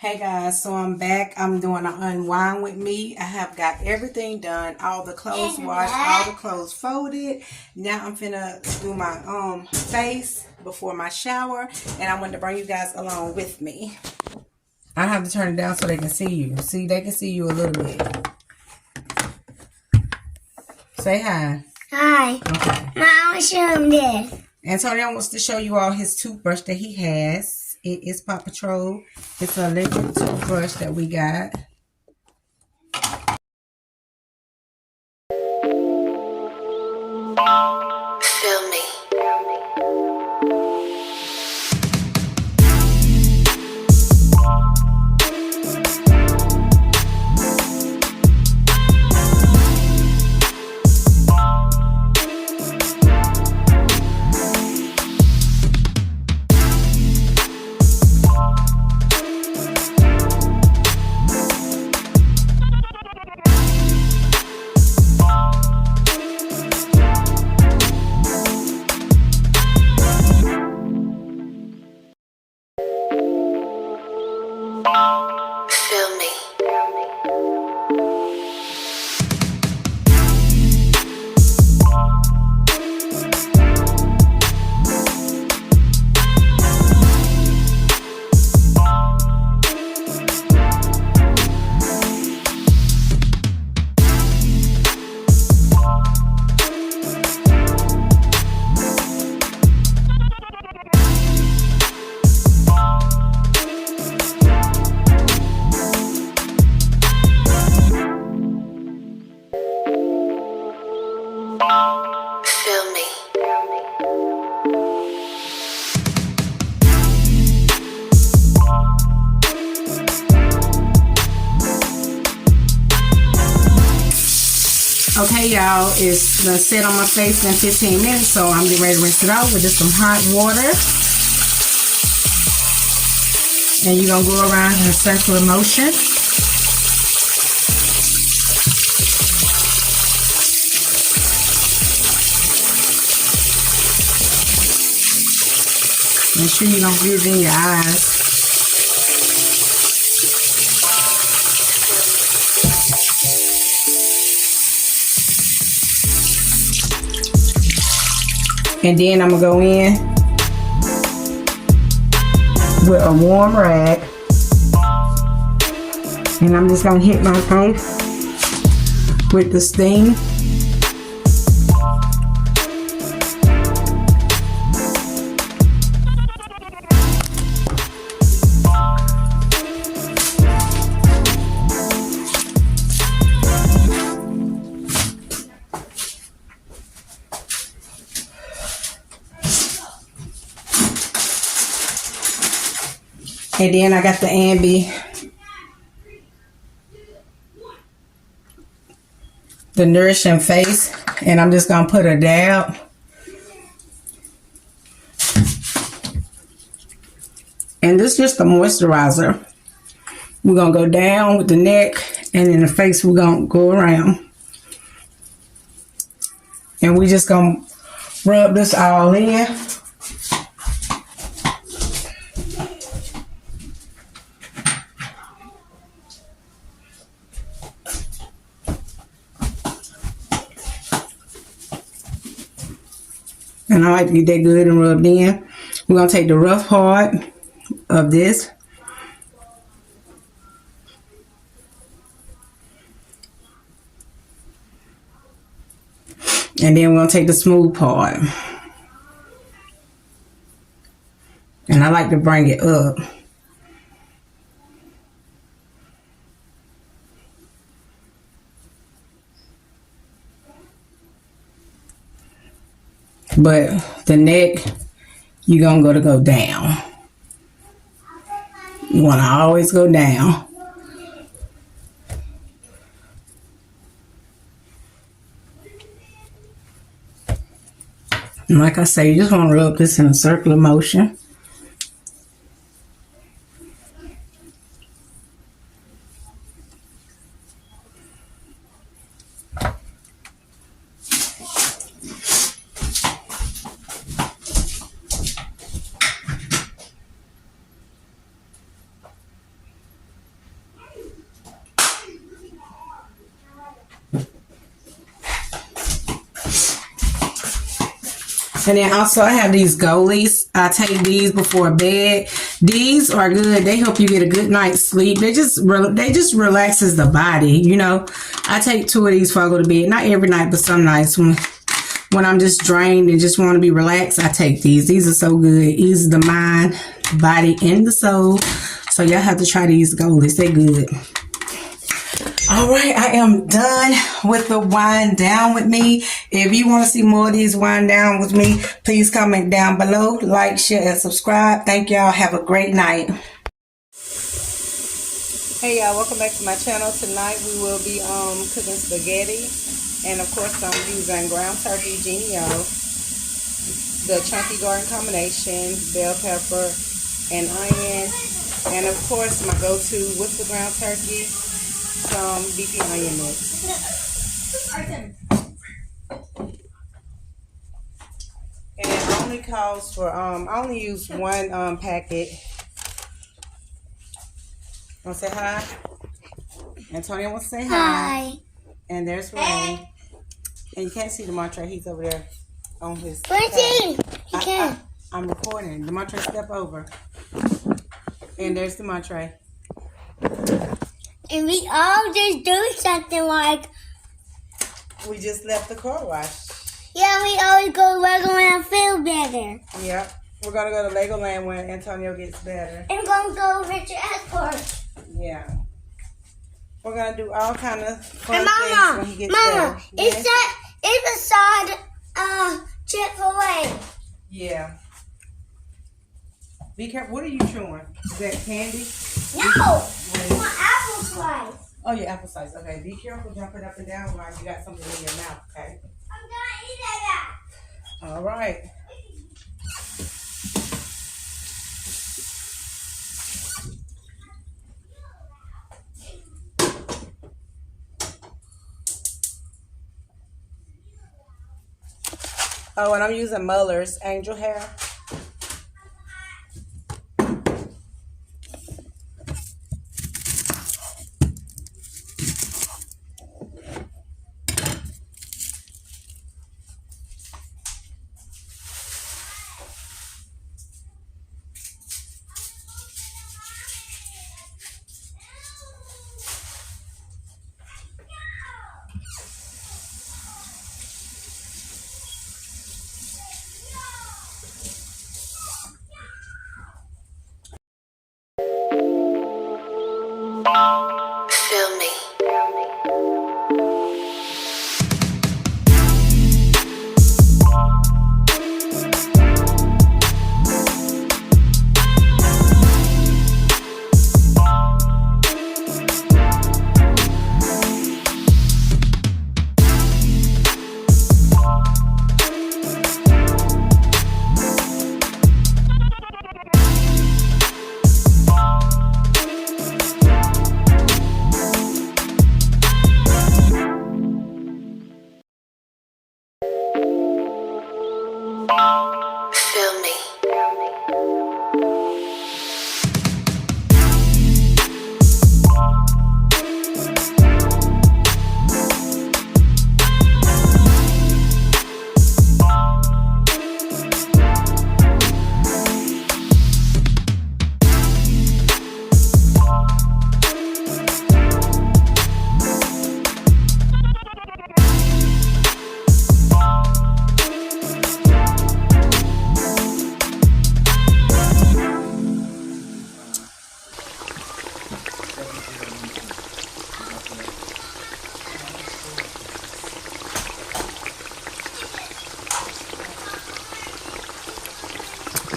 Hey guys, so I'm back. I'm doing an unwind with me. I have got everything done, all the clothes washed, all the clothes folded. Now I'm finna do my face before my shower, and I wanted to bring you guys along with me. I have to turn it down so they can see you. See, they can see you a little bit. Say hi. Hi. Okay. Mom, show him this. Antonio wants to show you all his toothbrush that he has. It is Paw Patrol. It's a electric toothbrush that we got. Feel me. Feel me. Feel me. Okay, y'all, it's gonna sit on my face in 15 minutes, so I'm getting ready to rinse it out with just some hot water. And you're gonna go around in a circular motion. Make sure you don't get it in your eyes. And then I'm gonna go in with a warm rag, and I'm just gonna hit my face with the steam. And then I got the Ambi, the Nourishing Face, and I'm just gonna put a dab. And this is just the moisturizer. We're gonna go down with the neck, and in the face we're gonna go around. And we just gonna rub this all in. And I like to get that good and rubbed in. We're going to take the rough part of this. And then we're going to take the smooth part. And I like to bring it up. But the neck, you're going to go down. You want to always go down. And like I say, you just want to rub this in a circular motion. And then also I have these goalies. I take these before bed. These are good. They help you get a good night's sleep. They just relaxes the body. You know, I take 2 of these before I go to bed. Not every night, but some nights when I'm just drained and just want to be relaxed, I take these. These are so good. Ease the mind, body, and the soul. So y'all have to try these goalies. They good. All right, I am done with the wind down with me. If you want to see more of these wind down with me, please comment down below, like, share, and subscribe. Thank y'all. Have a great night. Hey y'all, welcome back to my channel. Tonight we will be cooking spaghetti, and of course I'm using ground turkey, Jennie-O, the chunky garden combination, bell pepper, and onion, and of course my go-to with the ground turkey, some beefy onion mix. And it only calls for I only use one packet. Want to say hi? Antonio wants to say hi. Hi. And there's Ray. And you can't see Demontre. He's over there on his. Where's he? He can't. I'm recording. Demontre, step over. And there's Demontre. And we all just do something like, We just left the car wash. yeah, we always go Legoland and feel better. Yep. We're going to go to Legoland when Antonio gets better. And gonna go Richard Airport. Yeah. We're going to do all kind of fun And things Mama, when he gets Mama, better. it's beside Chick-fil-A. Yeah. Be careful. What are you chewing? Is that candy? No, I want apple slice. Oh, yeah, apple slice. Okay, be careful jumping up and down while you got something in your mouth, okay? I'm gonna eat that. All right. Oh, and I'm using Muller's Angel Hair. Feel me. Feel me.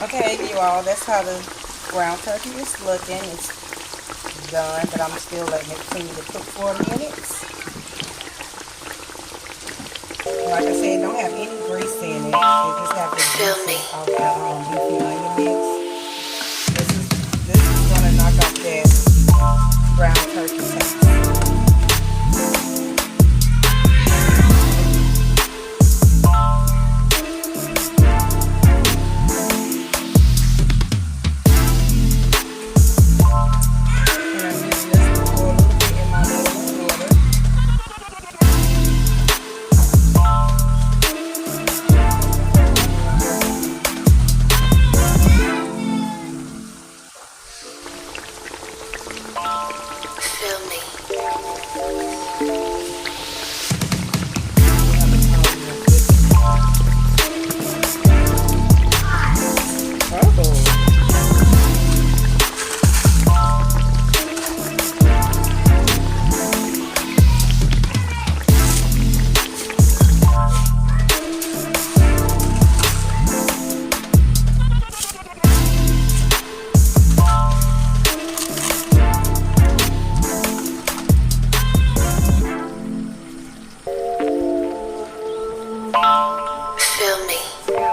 Okay, you all, that's how the ground turkey is looking. It's done, but I'm still letting it continue to cook for minutes. Like I said, don't have any grease in it. It just have the juice of the beefy onion mix. This is gonna knock off that ground turkey taste. Feel me. Feel me. Feel me. Feel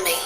me.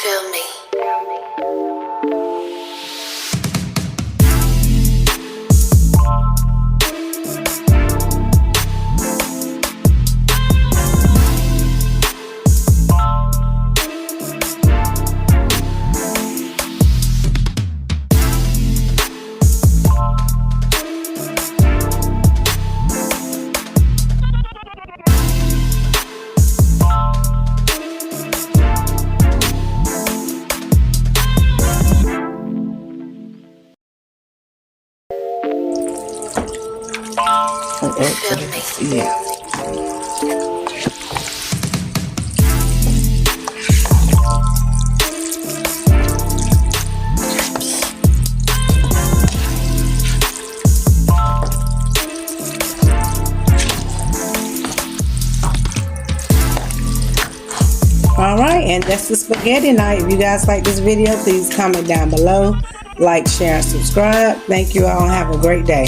Feel me. Alright, and that's the spaghetti night. If you guys like this video, please comment down below. Like, share, and subscribe. Thank you all. Have a great day.